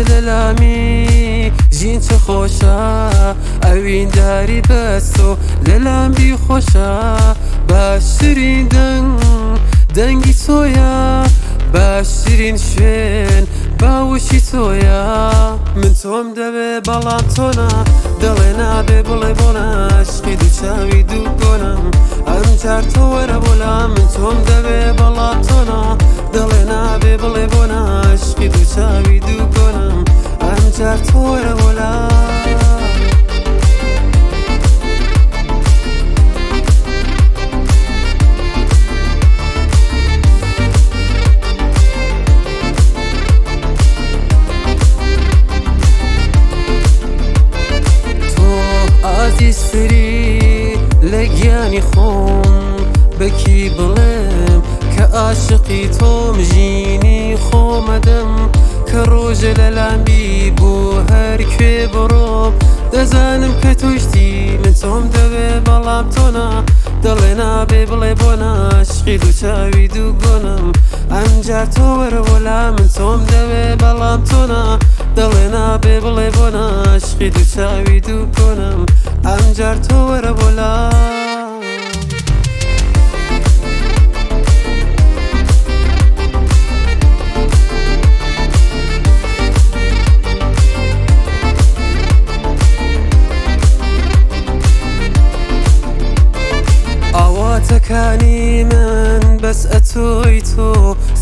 للامی جین چه خوشا اوین داری بسو للام بی خوشا باشترین دنگی تویا باشترین شوێن باوشی تۆیە من تۆم دەبێ بەڵام تۆنا دڵێ نابێ بڵێ بۆنە عشقی دوو چاوی دوو گۆنم ئەم جار تۆ وەرە بۆلام من تۆم دەبێ بەڵام تۆنا دڵێ نابێ بڵێ بۆنە عشقی دوو چاوی دوو گۆنم ئەم جار تۆ وەرە بۆلام عزیزتری لەگیانی خۆم بەکی بڵێم کە عاشقی تۆم ژینی خۆمەدەم کە ڕۆژە لەلامبی بۆ هەر کوێ بڕۆم دەزانم کە توشتی من تۆم دەوێ بەڵام تۆنا دڵێ نابێ بڵێ بۆنە عشقی دوو چاوی دوو گۆنم ئەم جار تۆ وەرە بۆلام من تۆم دەوێ بەڵام تۆنا دڵێ نابێ بڵێ بۆنە عشقی دوو چاوی دوو گۆنم ئەم جار تۆ وەرە بۆلام ئاواتەکانی من بەس ئەتۆی تۆ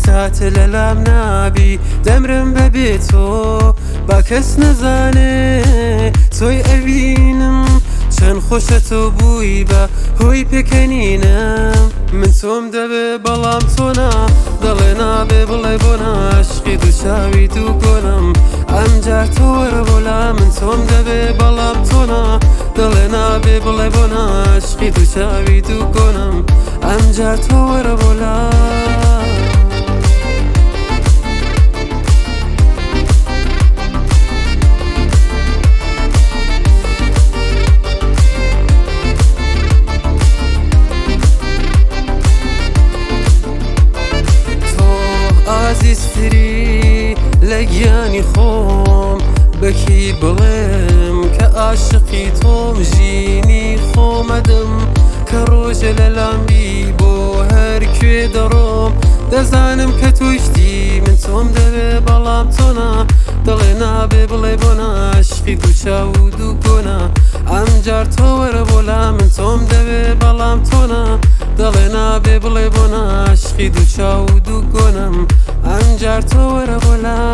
ساتە لەلام نابی دەمرم بەبێ تۆ با کەس نەزانێ تۆی ئەبینم چەند خۆشە تۆ بووی بە هۆی پێکەنینم من تۆم دەبێ بەڵام تۆنا دڵێ نابێ بڵێ بۆنە عشقی دوو چاوی دوو گۆنم ئەم جار تۆ وەرە بۆلام من تۆم دەبێ بەڵام تۆنا دڵێ نابێ بڵێ بۆنە عشقی دوو چاوی دوو گۆنم ئەم جار تۆ وەرە بۆلام عزیزتری لەگیانی خۆم بەکی بڵێم کە عاشقی تۆم ژینی خۆمەدەم کە ڕۆژە لەلامبی بۆ هەر کوێ دەڕۆم دەزانم کە توشتی من تۆم دەوێ بەڵام تۆنا دڵێ نابێ بڵێ بۆنە عشقی دوو چاو و دوو گۆنە ئەم جار تۆ وەرە بۆلام من تۆم دەوێ بەڵام تۆنا دڵێ نابێ بڵێ بۆنە عشقی دوو چاو و دوو گۆنم ئەم جار تۆ وەرە بۆلام